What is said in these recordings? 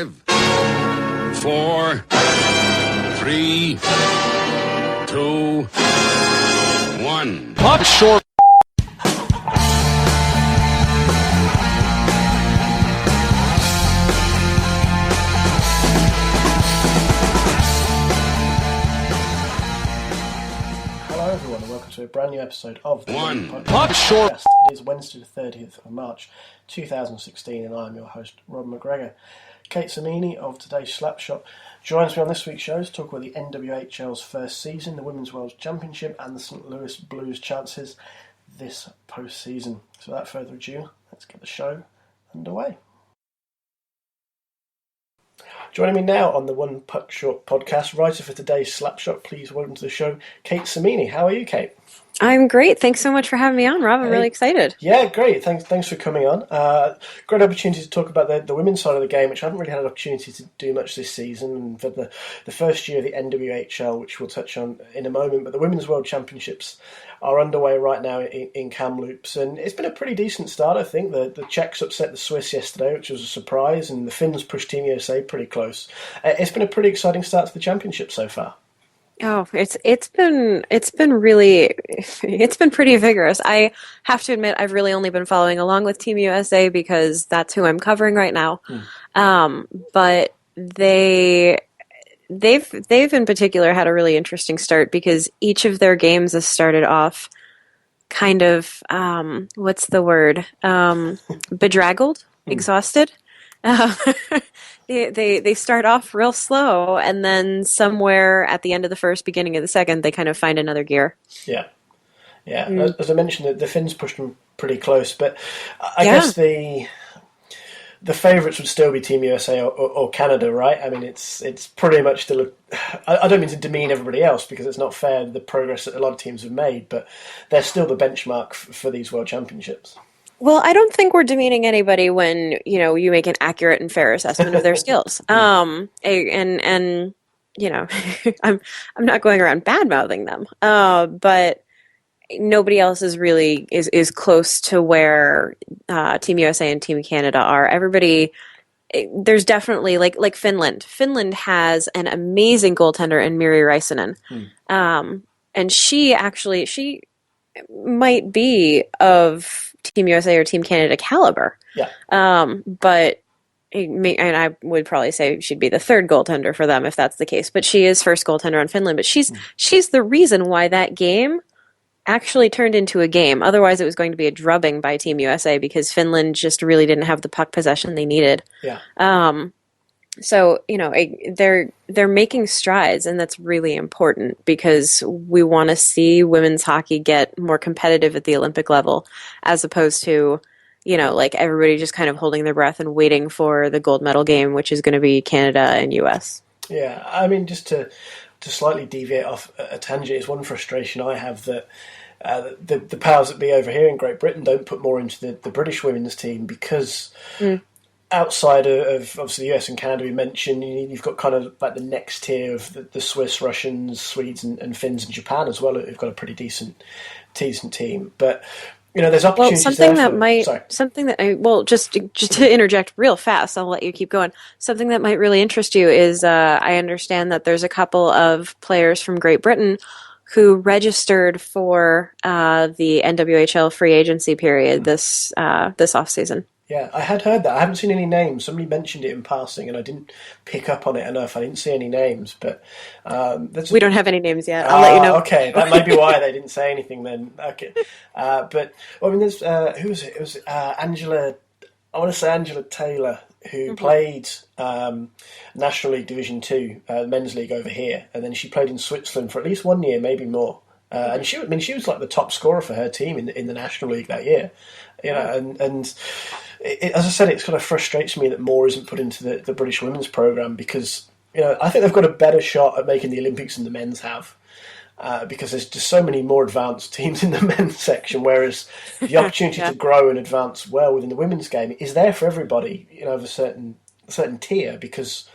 5, 4, 3, 2, 1. Puck short. Hello everyone and welcome to a brand new episode of the Puck short. It is Wednesday the 30th of March 2016 and I'm your host Rob McGregor. Kate Cimini of today's Slapshot joins me on this week's show to talk about the NWHL's first season, the Women's World Championship and the St. Louis Blues' chances this postseason. So without further ado, let's get the show underway. Joining me now on the One Puck Short podcast, writer for today's Slapshot, please welcome to the show, Kate Cimini. How are you, Kate? I'm great. Thanks so much for having me on, Rob. I'm really excited. Yeah, great. Thanks for coming on. Great opportunity to talk about the women's side of the game, which I haven't really had an opportunity to do much this season. And for the first year of the NWHL, which we'll touch on in a moment. But the Women's World Championships are underway right now in Kamloops. And it's been a pretty decent start, I think. The Czechs upset the Swiss yesterday, which was a surprise. And the Finns pushed Team USA pretty close. It's been a pretty exciting start to the championship so far. Oh, it's been pretty vigorous. I have to admit, I've really only been following along with Team USA because that's who I'm covering right now. But they've in particular had a really interesting start because each of their games has started off kind of what's the word? Bedraggled, exhausted. They start off real slow, and then somewhere at the end of the first, beginning of the second, they kind of find another gear. Yeah. As I mentioned, the Finns pushed them pretty close, but I guess the favourites would still be Team USA or Canada, right? I mean, it's pretty much still. I don't mean to demean everybody else because it's not fair the progress that a lot of teams have made, but they're still the benchmark for these World Championships. Well, I don't think we're demeaning anybody when, you make an accurate and fair assessment of their skills. I'm not going around bad-mouthing them. But nobody else is close to where Team USA and Team Canada are. Everybody, there's definitely like Finland. Finland has an amazing goaltender in Miri Räisänen. And she might be of Team USA or Team Canada caliber. Yeah. But I would probably say she'd be the third goaltender for them if that's the case. But she is first goaltender on Finland. But she's the reason why that game actually turned into a game. Otherwise, it was going to be a drubbing by Team USA because Finland just really didn't have the puck possession they needed. Yeah. So, they're making strides, and that's really important because we want to see women's hockey get more competitive at the Olympic level as opposed to, like everybody just kind of holding their breath and waiting for the gold medal game, which is going to be Canada and US. Yeah, I mean, just to slightly deviate off a tangent is one frustration I have that the powers that be over here in Great Britain don't put more into the British women's team because... Outside of obviously the US and Canada we mentioned, you've got kind of like the next tier of the Swiss, Russians, Swedes and Finns and Japan as well who've got a pretty decent team. But, there's opportunities just to interject real fast, I'll let you keep going. Something that might really interest you is I understand that there's a couple of players from Great Britain who registered for the NWHL free agency period this offseason. Yeah, I had heard that. I haven't seen any names. Somebody mentioned it in passing, and I didn't pick up on it enough. I didn't see any names, but we don't have any names yet. I'll let you know. Okay, that might be why they didn't say anything then. Okay, there's who was it? It was Angela. I want to say Angela Taylor, who played National League Division 2, men's league over here, and then she played in Switzerland for at least 1 year, maybe more. And she was like the top scorer for her team in the National League that year. And as I said, it kind of frustrates me that more isn't put into the British women's programme because, I think they've got a better shot at making the Olympics than the men's have because there's just so many more advanced teams in the men's section, whereas the opportunity to grow and advance well within the women's game is there for everybody, of a certain tier because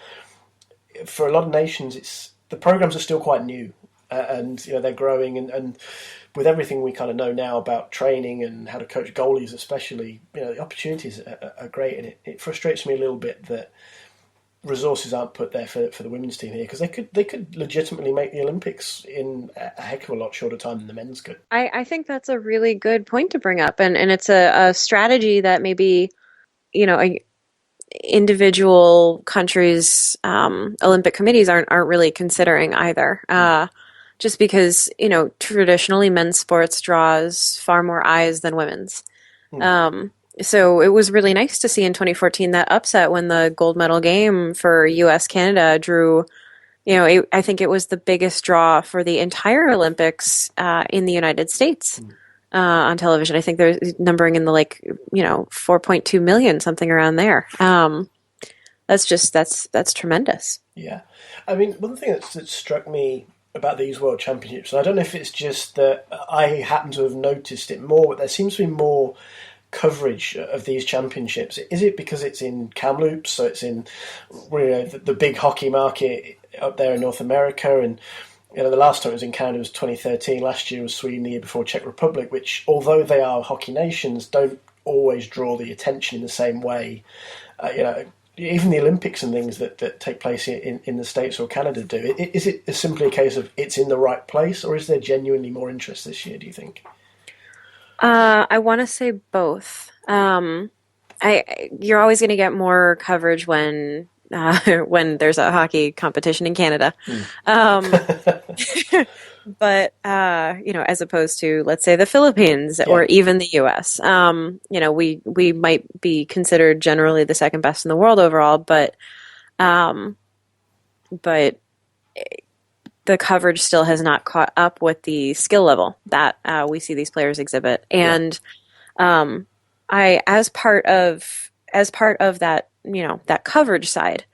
for a lot of nations, the programmes are still quite new and they're growing and with everything we kind of know now about training and how to coach goalies especially, the opportunities are great and it frustrates me a little bit that resources aren't put there for the women's team here, because they could legitimately make the Olympics in a heck of a lot shorter time than the men's could. I think that's a really good point to bring up, and it's a strategy that maybe, individual countries' Olympic committees aren't really considering either. Just because, traditionally men's sports draws far more eyes than women's. So it was really nice to see in 2014 that upset when the gold medal game for U.S. Canada drew, I think it was the biggest draw for the entire Olympics in the United States on television. I think they're numbering in the 4.2 million, something around there. That's tremendous. Yeah. I mean, one thing that struck me about these World Championships, and I don't know if it's just that I happen to have noticed it more, but there seems to be more coverage of these championships. Is it because it's in Kamloops, so it's in the big hockey market up there in North America, and the last time it was in Canada was 2013. Last year was Sweden. The year before, Czech Republic, which, although they are hockey nations, don't always draw the attention in the same way. Even the Olympics and things that take place in the States or Canada do. Is it simply a case of it's in the right place, or is there genuinely more interest this year, do you think? I want to say both. You're always going to get more coverage when there's a hockey competition in Canada. But as opposed to, let's say, the Philippines or even the U.S., we might be considered generally the second best in the world overall, but the coverage still has not caught up with the skill level that we see these players exhibit. And as part of that, that coverage side,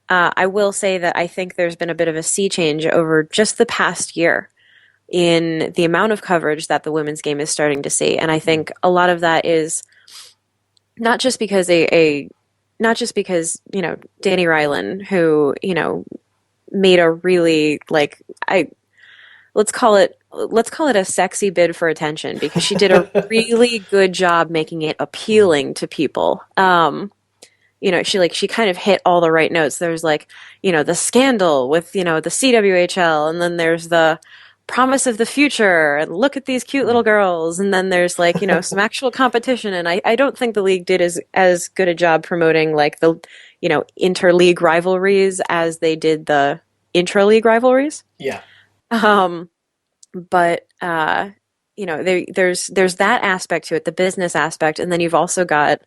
I will say that I think there's been a bit of a sea change over just the past year in the amount of coverage that the women's game is starting to see. And I think a lot of that is not just because Danny Rylan, who, made a really, let's call it a sexy bid for attention, because she did a really good job making it appealing to people. She kind of hit all the right notes. There's the scandal with, the CWHL, and then there's the promise of the future, and look at these cute little girls, and then there's some actual competition. And I don't think the league did as good a job promoting the interleague rivalries as they did the intra-league rivalries. Yeah. But there's that aspect to it, the business aspect, and then you've also got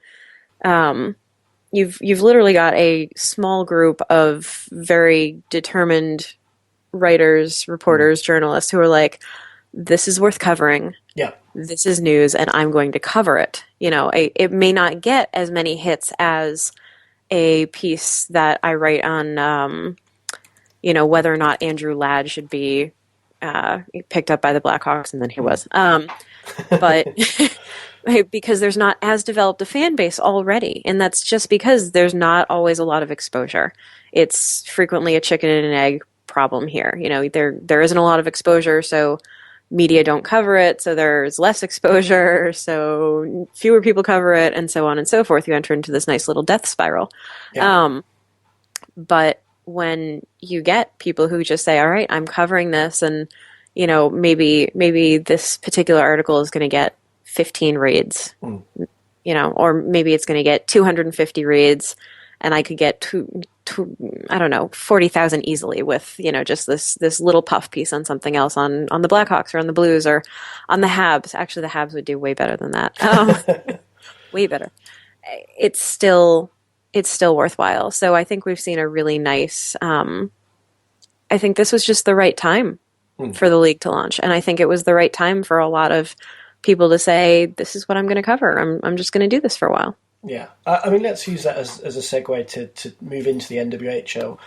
you've literally got a small group of very determined writers, reporters, journalists who are like, this is worth covering. Yeah. This is news, and I'm going to cover it. It may not get as many hits as a piece that I write on, whether or not Andrew Ladd should be picked up by the Blackhawks, and then he was. But because there's not as developed a fan base already, and that's just because there's not always a lot of exposure. It's frequently a chicken and an egg problem here. There isn't a lot of exposure, so media don't cover it, so there's less exposure, so fewer people cover it, and so on and so forth. You enter into this nice little death spiral. Yeah. But when you get people who just say, all right, I'm covering this, and maybe this particular article is going to get 15 reads, or maybe it's going to get 250 reads, and I could get 40,000 easily with, just this little puff piece on something else on the Blackhawks or on the Blues or on the Habs. Actually, the Habs would do way better than that. Way better. It's still worthwhile. So I think we've seen a really nice, I think this was just the right time for the league to launch. And I think it was the right time for a lot of people to say, this is what I'm going to cover. I'm just going to do this for a while. Yeah, I mean, let's use that as a segue to move into the NWHL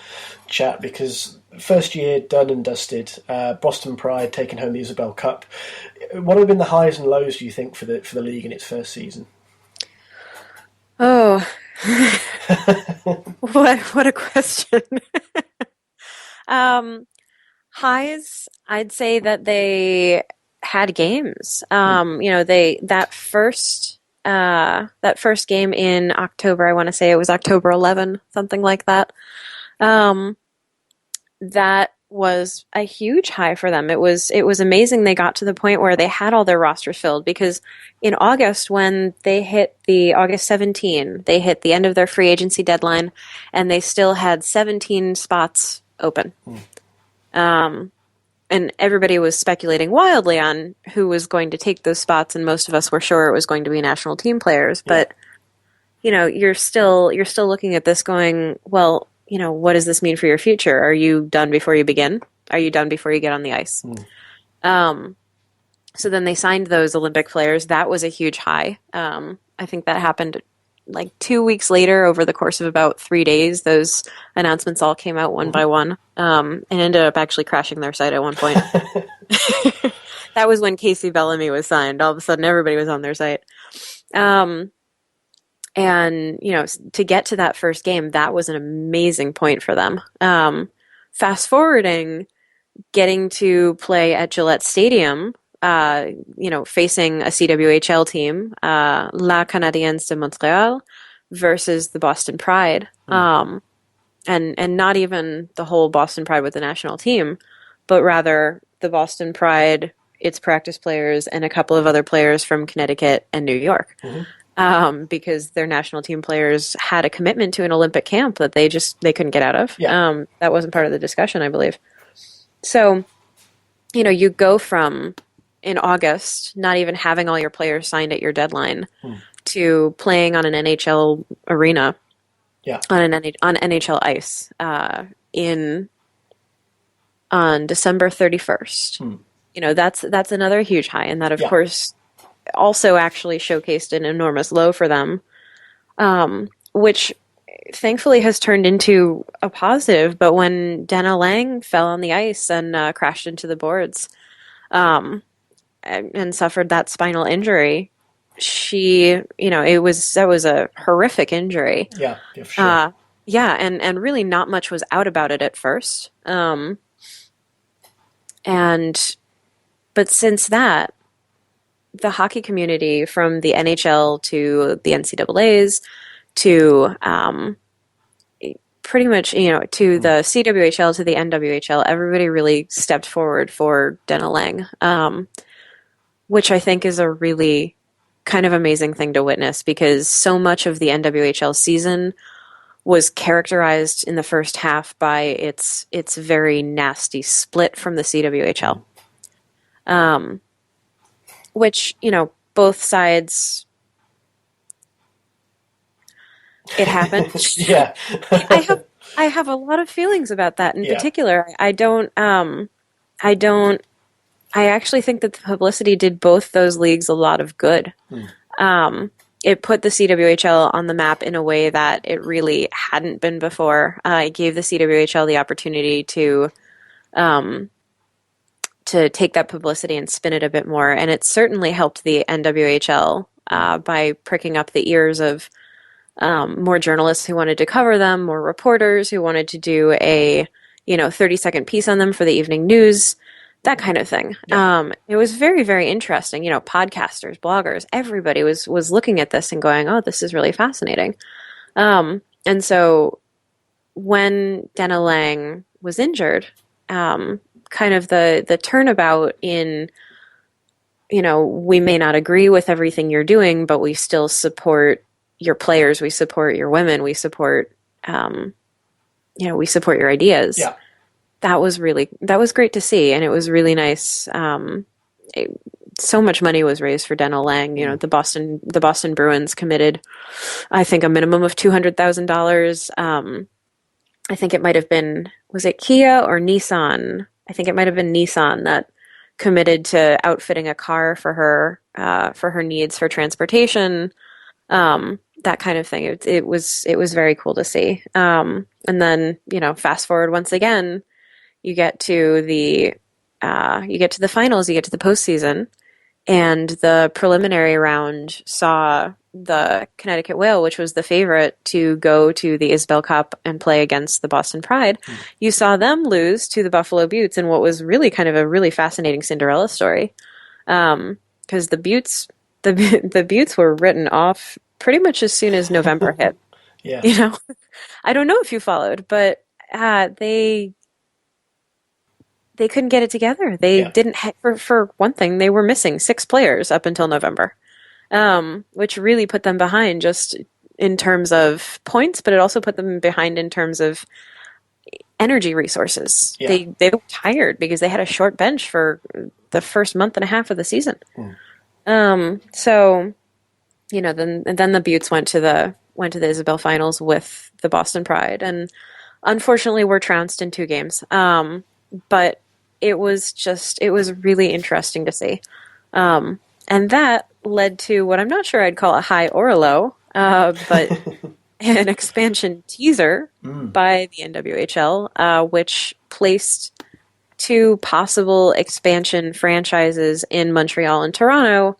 chat, because first year done and dusted, Boston Pride taking home the Isabel Cup. What have been the highs and lows, do you think, for the league in its first season? Oh, what a question. Highs, I'd say that they had games. That first that first game in October, I want to say it was October 11, something like that. That was a huge high for them. It was amazing they got to the point where they had all their rosters filled, because in August, when they hit the August 17, they hit the end of their free agency deadline, and they still had 17 spots open. And everybody was speculating wildly on who was going to take those spots, and most of us were sure it was going to be national team players. But you're still looking at this going, well, what does this mean for your future? Are you done before you begin? Are you done before you get on the ice? So then they signed those Olympic players. That was a huge high. I think that happened like 2 weeks later. Over the course of about 3 days, those announcements all came out one by one, and ended up actually crashing their site at one point. That was when Casey Bellamy was signed. All of a sudden, everybody was on their site. And, to get to that first game, that was an amazing point for them. Fast forwarding, getting to play at Gillette Stadium, facing a CWHL team, La Canadiens de Montréal, versus the Boston Pride. And not even the whole Boston Pride with the national team, but rather the Boston Pride, its practice players, and a couple of other players from Connecticut and New York. Because their national team players had a commitment to an Olympic camp that they couldn't get out of. That wasn't part of the discussion, I believe. So, you go from, in August, not even having all your players signed at your deadline, to playing on an NHL arena, on NHL ice, on December 31st. That's another huge high, and that, of course, also actually showcased an enormous low for them, which thankfully has turned into a positive. But when Dana Lang fell on the ice and crashed into the boards, and suffered that spinal injury, that was a horrific injury. Yeah, for sure. And really not much was out about it at first. But since that, the hockey community, from the NHL to the NCAAs to pretty much, to the CWHL to the NWHL, everybody really stepped forward for Dana Lang, which I think is a really kind of amazing thing to witness, because so much of the NWHL season was characterized in the first half by its very nasty split from the CWHL. Which, both sides, it happened. I have a lot of feelings about that in particular. I actually think that the publicity did both those leagues a lot of good. It put the CWHL on the map in a way that it really hadn't been before. It gave the CWHL the opportunity to take that publicity and spin it a bit more. And it certainly helped the NWHL by pricking up the ears of more journalists who wanted to cover them, more reporters who wanted to do a 30-second piece on them for the evening news, that kind of thing. It was very, very interesting. Podcasters, bloggers, everybody was looking at this and going, oh, this is really fascinating. And so when Dana Lang was injured, kind of the turnabout in, we may not agree with everything you're doing, but we still support your players, we support your women, we support, we support your ideas. Yeah. That was great to see. And it was really nice. So much money was raised for Dana Lang. The Boston Bruins committed, I think, a minimum of $200,000. I think it might have been, was it Kia or Nissan? I think it might have been Nissan that committed to outfitting a car for her needs for transportation, that kind of thing. It was very cool to see. And then, fast forward once again, you get to the finals, you get to the postseason, and the preliminary round saw the Connecticut Whale, which was the favorite to go to the Isabel Cup and play against the Boston Pride. You saw them lose to the Buffalo Beauts in what was really kind of a really fascinating Cinderella story. Because the Beauts the Buttes were written off pretty much as soon as November hit. Yeah. You know, I don't know if you followed, but they couldn't get it together. They didn't for one thing, they were missing 6 players up until November, which really put them behind just in terms of points, but it also put them behind in terms of energy resources. Yeah. They were tired because they had a short bench for the first month and a half of the season. So, you know, then the Buttes went to the Isabel finals with the Boston Pride, and unfortunately were trounced in 2 games. But it was really interesting to see. And that led to what I'm not sure I'd call a high or a low, but an expansion teaser by the NWHL, which placed 2 possible expansion franchises in Montreal and Toronto,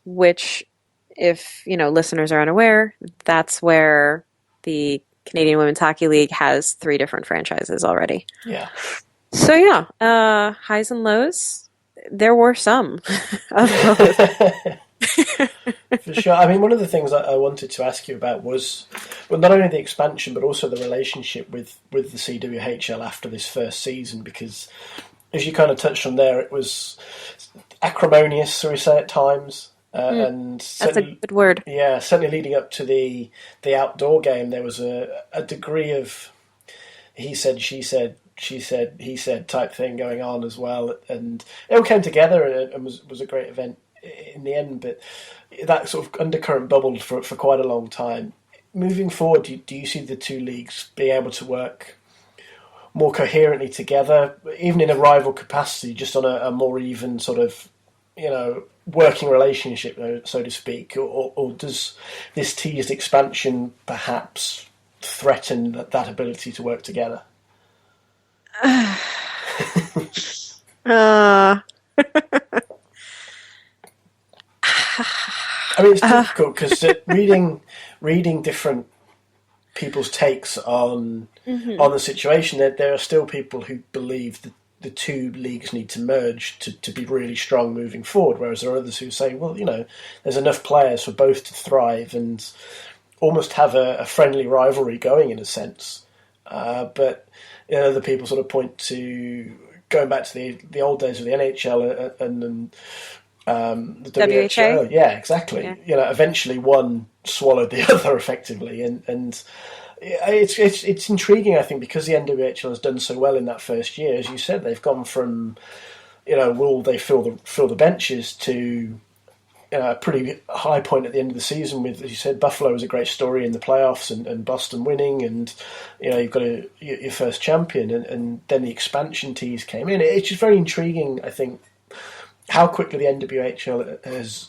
which, if listeners are unaware, that's where the Canadian Women's Hockey League has 3 different franchises already. Yeah. So yeah, highs and lows. There were some of both. For sure. I mean, one of the things I wanted to ask you about was, well, not only the expansion, but also the relationship with the CWHL after this first season, because as you kind of touched on there, it was acrimonious, shall we say, at times. And that's a good word. Yeah, certainly leading up to the outdoor game, there was a degree of he said, she said, he said type thing going on as well, and it all came together and was a great event in the end. But that sort of undercurrent bubbled for quite a long time. Moving forward, do you see the 2 leagues being able to work more coherently together, even in a rival capacity, just on a more even sort of, working relationship, so to speak, or does this teased expansion perhaps threaten that ability to work together? I mean, it's difficult because reading different people's takes on the situation, there are still people who believe that the 2 leagues need to merge to be really strong moving forward, whereas there are others who say, well, there's enough players for both to thrive and almost have a friendly rivalry going in a sense. But other people sort of point to going back to the old days of the NHL and the WHL. Yeah, exactly. Yeah. Eventually one swallowed the other effectively, and it's intriguing, I think, because the NWHL has done so well in that first year. As you said, they've gone from will they fill the benches to a pretty high point at the end of the season with, as you said, Buffalo was a great story in the playoffs and Boston winning, and you've got your first champion, and then the expansion tease came in. It's just very intriguing, I think, how quickly the NWHL has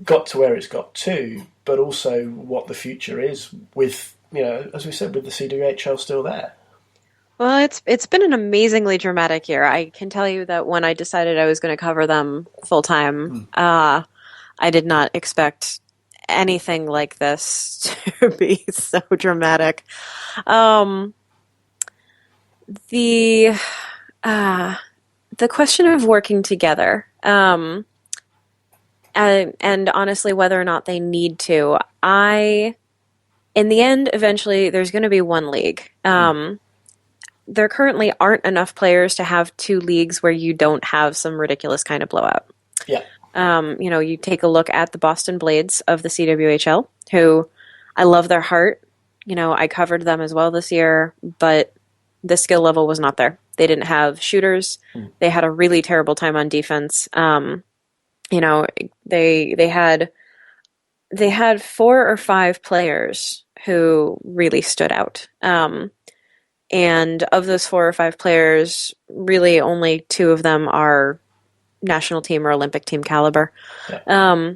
got to where it's got to, but also what the future is with, as we said, with the CWHL still there. Well, it's been an amazingly dramatic year. I can tell you that when I decided I was going to cover them full time, I did not expect anything like this to be so dramatic. The question of working together, and honestly, whether or not they need to, in the end, eventually, there's going to be 1 league. There currently aren't enough players to have 2 leagues where you don't have some ridiculous kind of blowout. Yeah. You take a look at the Boston Blades of the CWHL, who I love their heart. I covered them as well this year, but the skill level was not there. They didn't have shooters. They had a really terrible time on defense. They had 4 or 5 players who really stood out. And of those 4 or 5 players, really only 2 of them are national team or Olympic team caliber. Yeah.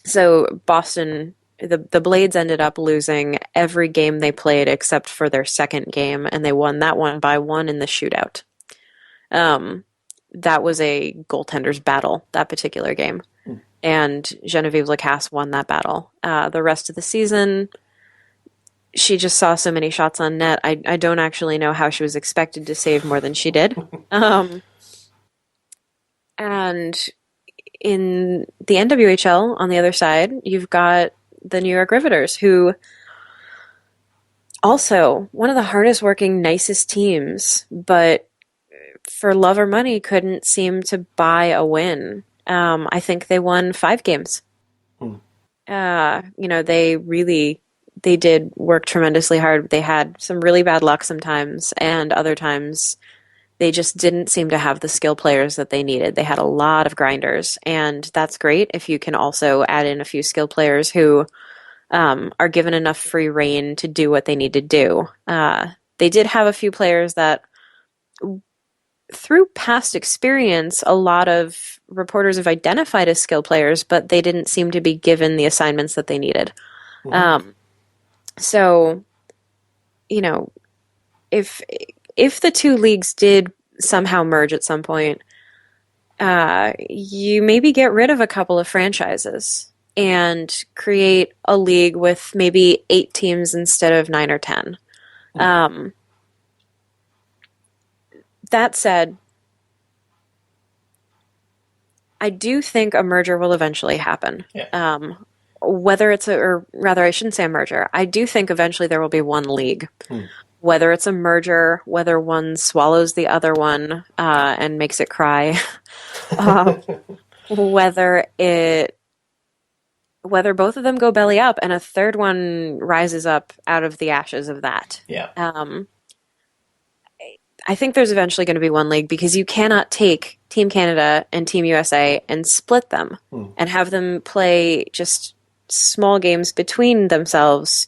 So Boston, the Blades ended up losing every game they played except for their second game, and they won that one by 1 in the shootout. That was a goaltender's battle, that particular game. And Genevieve Lacasse won that battle. The rest of the season, she just saw so many shots on net. I don't actually know how she was expected to save more than she did. And in the NWHL, on the other side, you've got the New York Riveters, who also one of the hardest working, nicest teams, but for love or money couldn't seem to buy a win. I think they won 5 games. They did work tremendously hard. They had some really bad luck sometimes, and other times they just didn't seem to have the skill players that they needed. They had a lot of grinders, and that's great if you can also add in a few skill players who are given enough free rein to do what they need to do. They did have a few players that, through past experience, a lot of reporters have identified as skill players, but they didn't seem to be given the assignments that they needed. So, if the two leagues did somehow merge at some point, you maybe get rid of a couple of franchises and create a league with maybe 8 teams instead of 9 or 10. That said, I do think a merger will eventually happen. Yeah. Whether it's or rather, I shouldn't say a merger. I do think eventually there will be one league. Whether it's a merger, whether one swallows the other one and makes it cry, whether both of them go belly up and a third one rises up out of the ashes of that. Yeah. I think there's eventually going to be one league, because you cannot take Team Canada and Team USA and split them and have them play just small games between themselves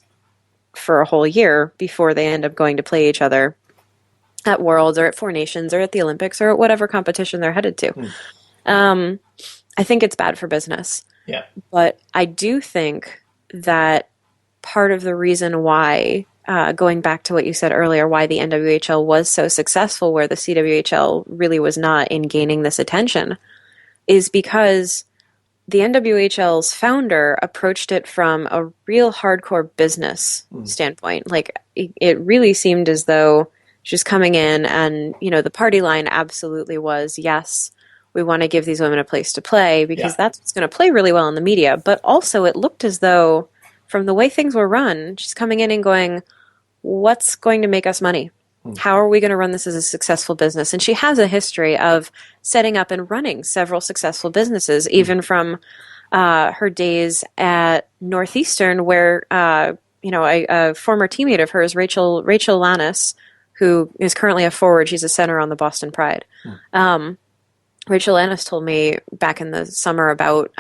for a whole year before they end up going to play each other at Worlds or at Four Nations or at the Olympics or at whatever competition they're headed to. I think it's bad for business. Yeah. But I do think that part of the reason why, going back to what you said earlier, why the NWHL was so successful where the CWHL really was not in gaining this attention, is because the NWHL's founder approached it from a real hardcore business standpoint. Like, it really seemed as though she was coming in and, the party line absolutely was, yes, we want to give these women a place to play because that's what's going to play really well in the media. But also it looked as though, from the way things were run, she's coming in and going, what's going to make us money? How are we going to run this as a successful business? And she has a history of setting up and running several successful businesses, even from her days at Northeastern, where a former teammate of hers, Rachel Lannis, who is currently a forward, she's a center on the Boston Pride. Rachel Lannis told me back in the summer about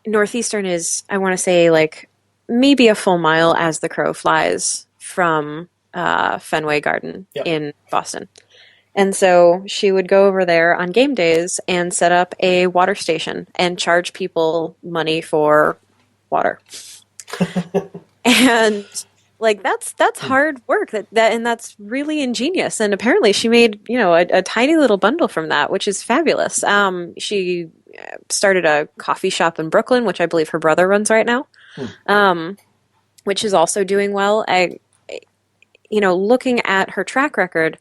Northeastern is, I want to say, like maybe a full mile as the crow flies from Fenway Garden in Boston. And so she would go over there on game days and set up a water station and charge people money for water. And like that's hard work and that's really ingenious. And apparently she made, a tiny little bundle from that, which is fabulous. She started a coffee shop in Brooklyn, which I believe her brother runs right now. Which is also doing well. Looking at her track record,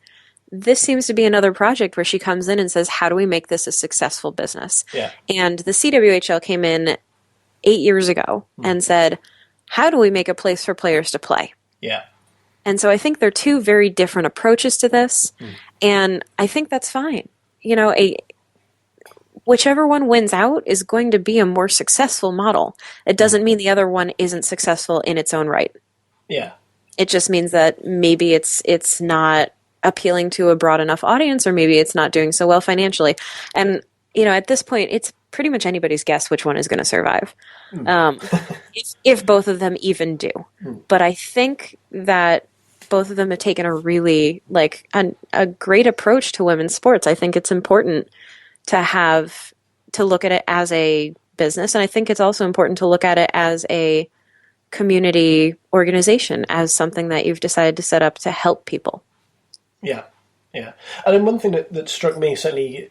this seems to be another project where she comes in and says, how do we make this a successful business? Yeah. And the CWHL came in 8 years ago and said, how do we make a place for players to play? Yeah. And so I think there are two very different approaches to this, and I think that's fine. Whichever one wins out is going to be a more successful model. It doesn't mean the other one isn't successful in its own right. Yeah. It just means that maybe it's not appealing to a broad enough audience, or maybe it's not doing so well financially. And, at this point, it's pretty much anybody's guess which one is going to survive. If both of them even do. But I think that both of them have taken a really, a great approach to women's sports. I think it's important to look at it as a business. And I think it's also important to look at it as a community organization, as something that you've decided to set up to help people. Yeah. Yeah. And then one thing that struck me certainly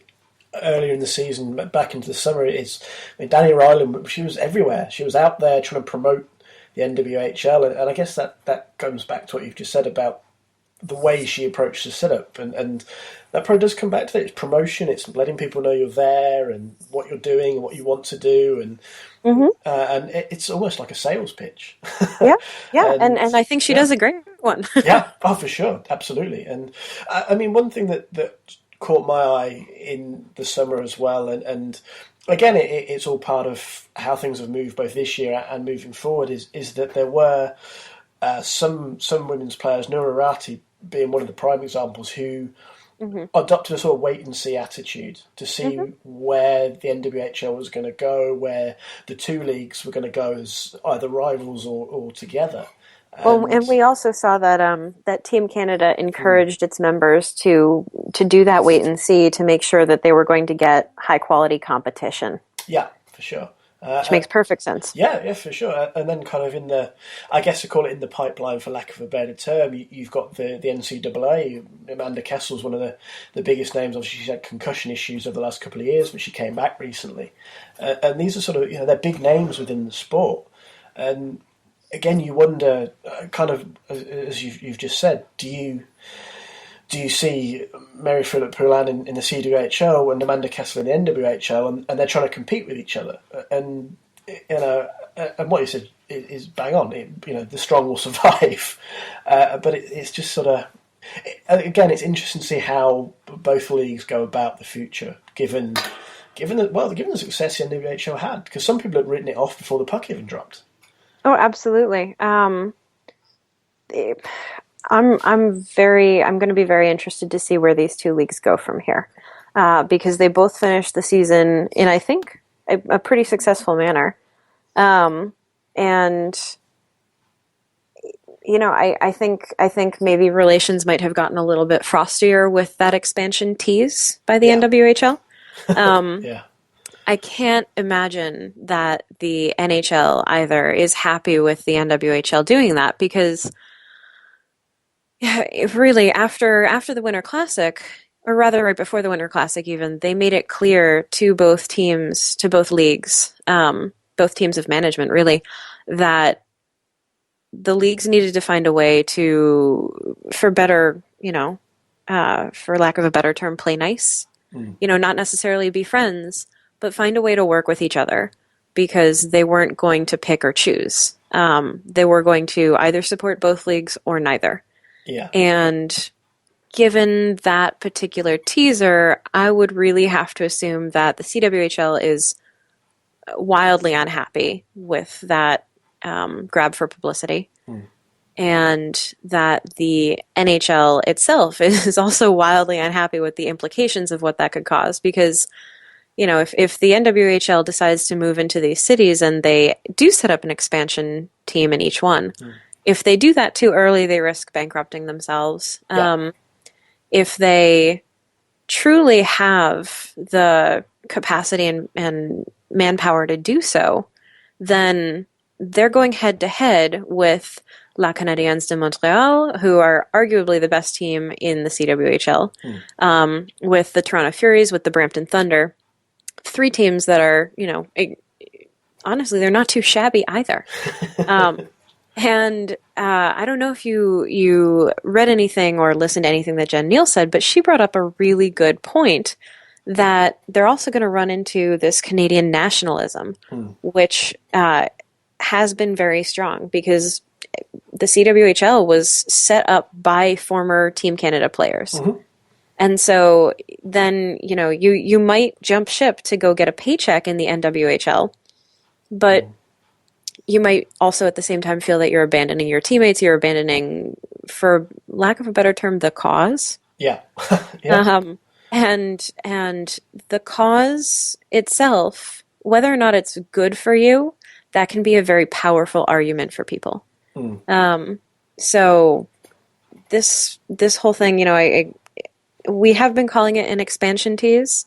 earlier in the season, back into the summer, is Danny Ryland, she was everywhere. She was out there trying to promote the NWHL. And I guess that comes back to what you've just said about the way she approached the setup, and that probably does come back to it. It's promotion. It's letting people know you're there and what you're doing and what you want to do, and it's almost like a sales pitch. Yeah, yeah, and I think she does a great one. Yeah, oh, for sure, absolutely. And I mean, one thing that caught my eye in the summer as well, and again, it's all part of how things have moved both this year and moving forward, is that there were some women's players, Noura Rati being one of the prime examples, who adopted a sort of wait and see attitude to see where the NWHL was going to go, where the two leagues were going to go as either rivals or together. And we also saw that that Team Canada encouraged its members to do that wait and see, to make sure that they were going to get high quality competition. Yeah, for sure. Which makes perfect sense. Yeah, for sure. And then kind of in the, I guess I call it in the pipeline for lack of a better term, you've got the NCAA. Amanda Kessel's one of the biggest names. Obviously, she's had concussion issues over the last couple of years, but she came back recently. And these are sort of, they're big names within the sport. And again, you wonder, kind of, as you've just said, do you see Mary Philip Poulin in the CWHL and Amanda Kessel in the NWHL, and they're trying to compete with each other? And and what you said is bang on. The strong will survive, but it's just sort of, again, it's interesting to see how both leagues go about the future, given the success the NWHL had, because some people had written it off before the puck even dropped. Oh, absolutely. I'm going to be very interested to see where these two leagues go from here, because they both finished the season in, I think, a pretty successful manner. And I think maybe relations might have gotten a little bit frostier with that expansion tease by the NWHL. Yeah. I can't imagine that the NHL either is happy with the NWHL doing that, because really after the Winter Classic, or rather right before the Winter Classic even, they made it clear to both teams, to both leagues, both teams of management really, that the leagues needed to find a way to, for better, for lack of a better term, play nice. Not necessarily be friends, but find a way to work with each other, because they weren't going to pick or choose. They were going to either support both leagues or neither. Yeah. And given that particular teaser, I would really have to assume that the CWHL is wildly unhappy with that grab for publicity. And that the NHL itself is also wildly unhappy with the implications of what that could cause, because if the NWHL decides to move into these cities and they do set up an expansion team in each one, if they do that too early, they risk bankrupting themselves. If they truly have the capacity and manpower to do so, then they're going head to head with La Canadiens de Montréal, who are arguably the best team in the CWHL, with the Toronto Furies, with the Brampton Thunder. Three teams that are, honestly, they're not too shabby either. And I don't know if you read anything or listened to anything that Jen Neal said, but she brought up a really good point, that they're also going to run into this Canadian nationalism, which has been very strong, because the CWHL was set up by former Team Canada players. And so then, you might jump ship to go get a paycheck in the NWHL, but you might also at the same time feel that you're abandoning your teammates, you're abandoning, for lack of a better term, the cause. Yeah. And the cause itself, whether or not it's good for you, that can be a very powerful argument for people. So this whole thing, we have been calling it an expansion tease.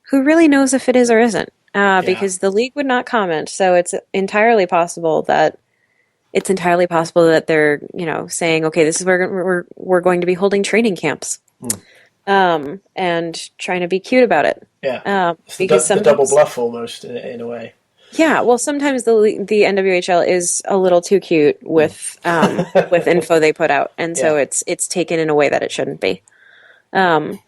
Who really knows if it is or isn't? Because the league would not comment. So it's entirely possible that they're, saying, okay, this is where we're going to be holding training camps, and trying to be cute about it. Yeah, because the double bluff almost in a way. Yeah, well, sometimes the NWHL is a little too cute with info they put out, and so it's taken in a way that it shouldn't be. And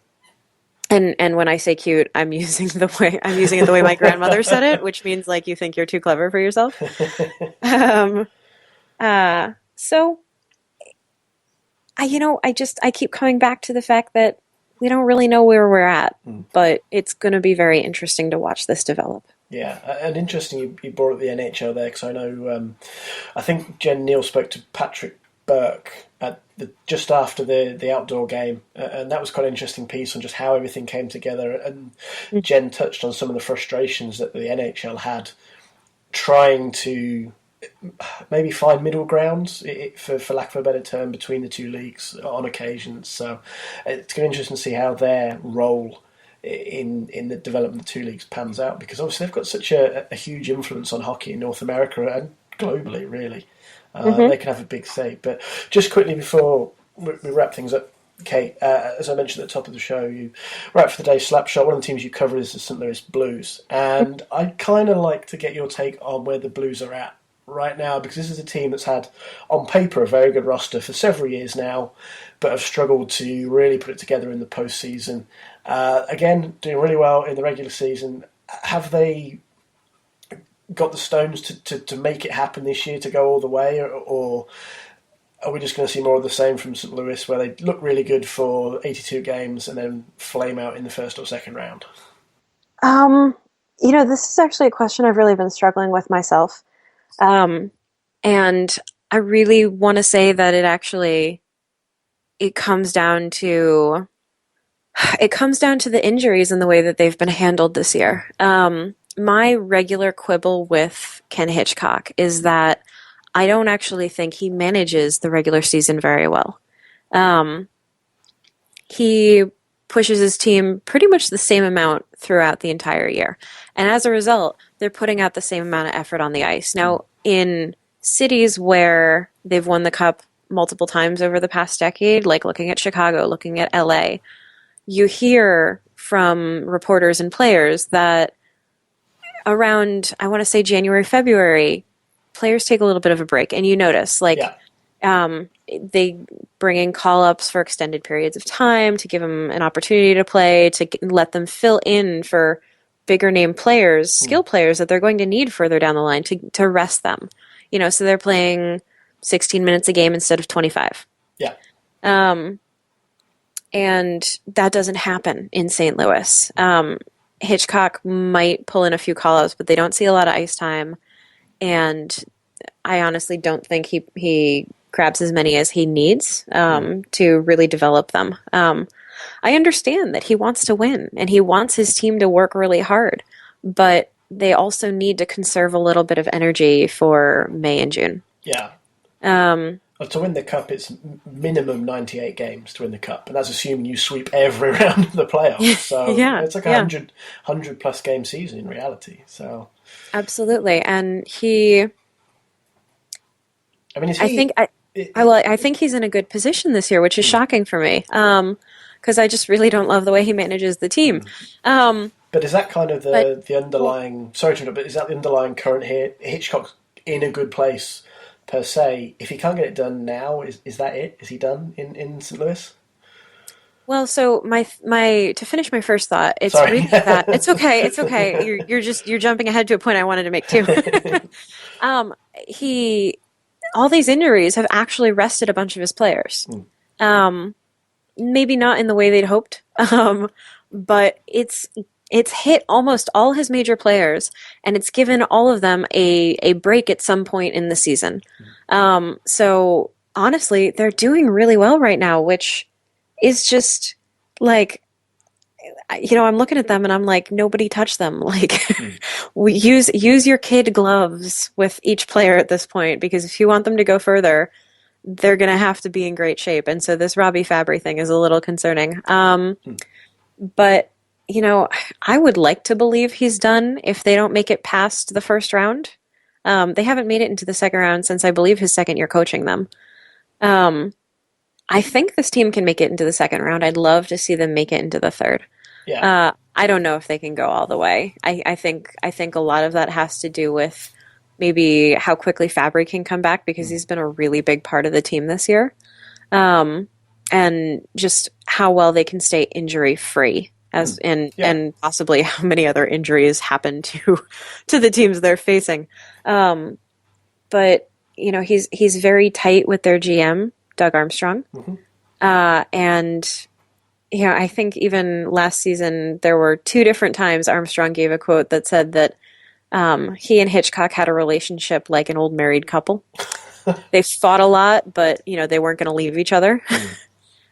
when I say cute, I'm using it the way my grandmother said it, which means like you think you're too clever for yourself. So I keep coming back to the fact that we don't really know where we're at, but it's going to be very interesting to watch this develop. Yeah, and interesting you brought up the NHL there, because I know, I think Jen Neal spoke to Patrick Burke at just after the outdoor game, and that was quite an interesting piece on just how everything came together, and Jen touched on some of the frustrations that the NHL had trying to maybe find middle grounds, for lack of a better term, between the two leagues on occasions. So it's going to be interesting to see how their role in the development of the two leagues pans out, because obviously they've got such a huge influence on hockey in North America and globally, really. They can have a big say. But just quickly before we wrap things up, Kate, as I mentioned at the top of the show, you write for the day Slapshot. One of the teams you cover is the St. Louis Blues, and I'd kind of like to get your take on where the Blues are at right now, because this is a team that's had, on paper, a very good roster for several years now, but have struggled to really put it together in the postseason. Again, doing really well in the regular season. Have they got the stones to make it happen this year, to go all the way, or are we just going to see more of the same from St. Louis, where they look really good for 82 games and then flame out in the first or second round? This is actually a question I've really been struggling with myself. And I really want to say that it comes down to the injuries and the way that they've been handled this year. My regular quibble with Ken Hitchcock is that I don't actually think he manages the regular season very well. He pushes his team pretty much the same amount throughout the entire year. And as a result, they're putting out the same amount of effort on the ice. Now, in cities where they've won the Cup multiple times over the past decade, like looking at Chicago, looking at LA, you hear from reporters and players that around, I want to say January, February, players take a little bit of a break. And you notice, they bring in call-ups for extended periods of time to give them an opportunity to play, to let them fill in for bigger name players, skill players that they're going to need further down the line to rest them. So they're playing 16 minutes a game instead of 25. Yeah. And that doesn't happen in St. Louis. Hitchcock might pull in a few call-ups, but they don't see a lot of ice time. And I honestly don't think he grabs as many as he needs to really develop them. I understand that he wants to win and he wants his team to work really hard, but they also need to conserve a little bit of energy for May and June. Yeah. To win the Cup, it's minimum 98 games to win the Cup, and that's assuming you sweep every round of the playoffs. So it's like a 100 plus game season in reality. So absolutely, and I think he's in a good position this year, which is shocking for me, because I just really don't love the way he manages the team. But is that kind of the underlying? Sorry to interrupt, but is that the underlying current here? Hitchcock's in a good place per se. If he can't get it done now, is that it? Is he done in St. Louis? Well, so my to finish my first thought, it's really that it's okay. You're jumping ahead to a point I wanted to make too. All these injuries have actually rested a bunch of his players. Maybe not in the way they'd hoped, but it's hit almost all his major players, and it's given all of them a break at some point in the season. So honestly, they're doing really well right now, which is just like, I'm looking at them and I'm like, nobody touch them. Like, we use your kid gloves with each player at this point, because if you want them to go further, they're going to have to be in great shape. And so this Robbie Fabry thing is a little concerning. But I would like to believe he's done if they don't make it past the first round. They haven't made it into the second round since, I believe, his second year coaching them. I think this team can make it into the second round. I'd love to see them make it into the third. Yeah. I don't know if they can go all the way. I think a lot of that has to do with maybe how quickly Fabry can come back, because he's been a really big part of the team this year. And just how well they can stay injury free, and possibly how many other injuries happen to the teams they're facing. But he's very tight with their GM, Doug Armstrong. And I think even last season there were 2 different times Armstrong gave a quote that said that he and Hitchcock had a relationship like an old married couple. They fought a lot, but they weren't going to leave each other.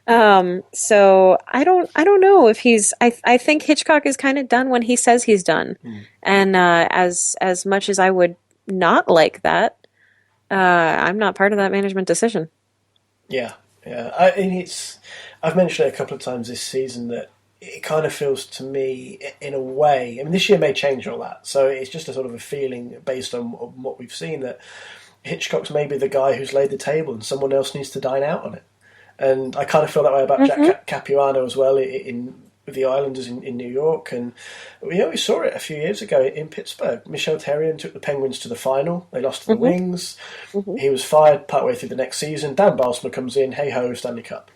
So I don't know if he's. I think Hitchcock is kind of done when he says he's done, and as much as I would not like that, I'm not part of that management decision. Yeah. I've mentioned it a couple of times this season that it kind of feels to me, in a way, I mean, this year may change all that, so it's just a sort of a feeling based on what we've seen, that Hitchcock's maybe the guy who's laid the table and someone else needs to dine out on it. And I kind of feel that way about Jack Capuano as well with the Islanders in New York. And we saw it a few years ago in Pittsburgh. Michel Therrien took the Penguins to the final. They lost to the Wings. He was fired partway through the next season. Dan Balsma comes in, hey-ho, Stanley Cup.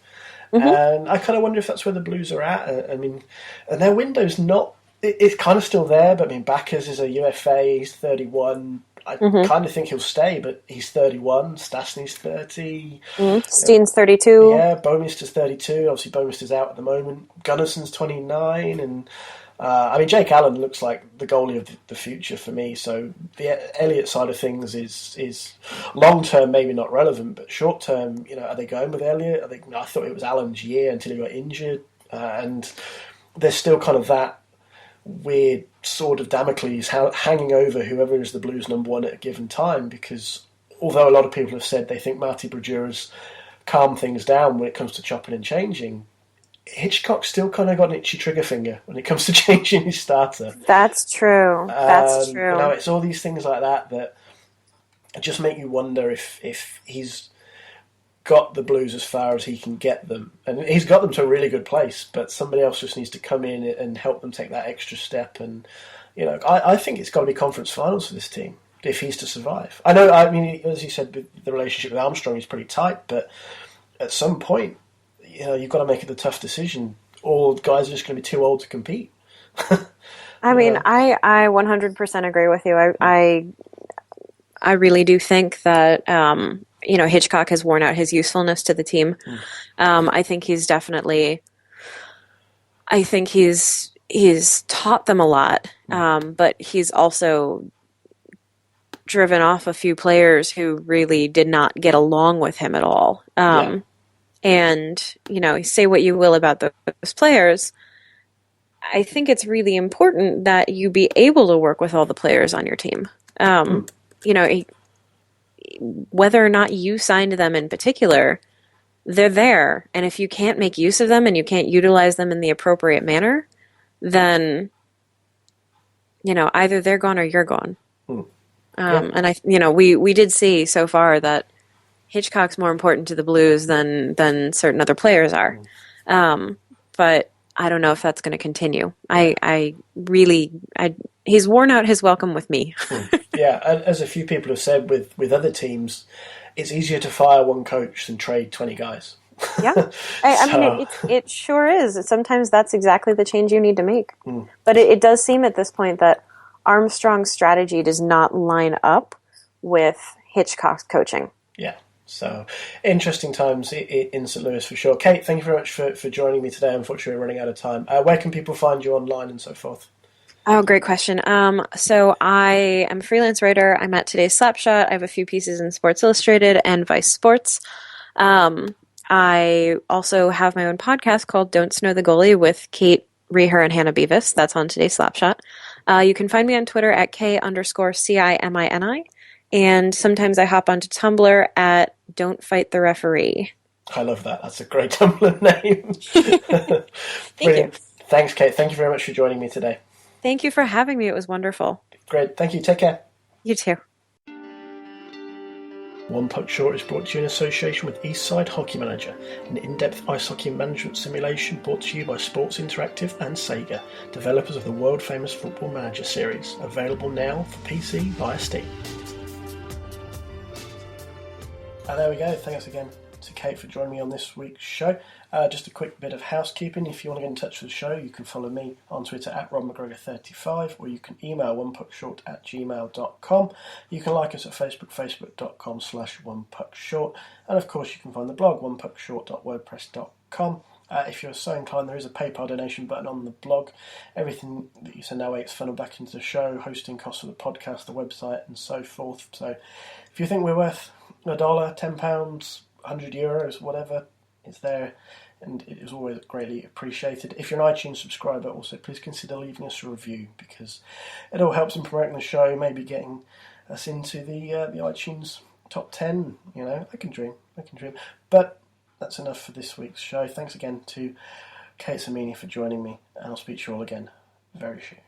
And I kind of wonder if that's where the Blues are at. I mean, and their window's not... It's kind of still there, but I mean, Backers is a UFA, he's 31. I kind of think he'll stay, but he's 31. Stastny's 30. Steen's 32. Yeah, Bouwmeester's 32. Obviously, Bouwmeester's out at the moment. Gunnarsson's 29. And, I mean, Jake Allen looks like the goalie of the future for me. So the Elliott side of things is long-term maybe not relevant, but short-term, are they going with Elliott? I thought it was Allen's year until he got injured. And there's still kind of that weird sword of Damocles hanging over whoever is the Blues number 1 at a given time, because although a lot of people have said they think Marty Brodura's calmed things down when it comes to chopping and changing, Hitchcock's still kind of got an itchy trigger finger when it comes to changing his starter. That's true. That's true. It's all these things like that just make you wonder if he's got the Blues as far as he can get them, and he's got them to a really good place, but somebody else just needs to come in and help them take that extra step. And I think it's got to be conference finals for this team if he's to survive. I mean, as you said, the relationship with Armstrong is pretty tight, but at some point, you've got to make the tough decision, or guys are just going to be too old to compete. I mean, I 100% agree with you. I really do think that Hitchcock has worn out his usefulness to the team. I think he's definitely. I think he's taught them a lot, but he's also driven off a few players who really did not get along with him at all. And say what you will about those players, I think it's really important that you be able to work with all the players on your team. Whether or not you signed them in particular, they're there. And if you can't make use of them and you can't utilize them in the appropriate manner, then, either they're gone or you're gone. And we did see so far that Hitchcock's more important to the Blues than certain other players are. But I don't know if that's going to continue. He's worn out his welcome with me. Yeah, and as a few people have said with other teams, it's easier to fire one coach than trade 20 guys. Yeah, I mean, it sure is. Sometimes that's exactly the change you need to make. But it does seem at this point that Armstrong's strategy does not line up with Hitchcock's coaching. Yeah. So, interesting times in St. Louis for sure. Kate, thank you very much for joining me today. Unfortunately, we're running out of time. Where can people find you online and so forth? Oh, great question. So I am a freelance writer. I'm at today's Slapshot. I have a few pieces in Sports Illustrated and Vice Sports. I also have my own podcast called Don't Snow the Goalie with Kate Reher and Hannah Beavis. That's on today's Slapshot. You can find me on Twitter at K_CIMINI. And sometimes I hop onto Tumblr at Don't Fight the Referee. I love that. That's a great Tumblr name. Thank you. Thanks, Kate. Thank you very much for joining me today. Thank you for having me. It was wonderful. Great. Thank you. Take care. You too. One Puck Short is brought to you in association with Eastside Hockey Manager, an in-depth ice hockey management simulation brought to you by Sports Interactive and Sega, developers of the world-famous Football Manager series, available now for PC via Steam. And there we go, thanks again to Kate for joining me on this week's show. Just a quick bit of housekeeping. If you want to get in touch with the show, you can follow me on Twitter at RobMcGregor35, or you can email onepuckshort@gmail.com. You can like us at Facebook, facebook.com/onepuckshort. And of course, you can find the blog, onepuckshort.wordpress.com. If you're so inclined, there is a PayPal donation button on the blog. Everything that you send our way is funneled back into the show, hosting costs of the podcast, the website, and so forth. So if you think we're worth $1, £10, €100, whatever, it's there, and it is always greatly appreciated. If you're an iTunes subscriber, also please consider leaving us a review, because it all helps in promoting the show, maybe getting us into the iTunes top 10. You know, I can dream. But that's enough for this week's show. Thanks again to Kate Cimini for joining me, and I'll speak to you all again very soon.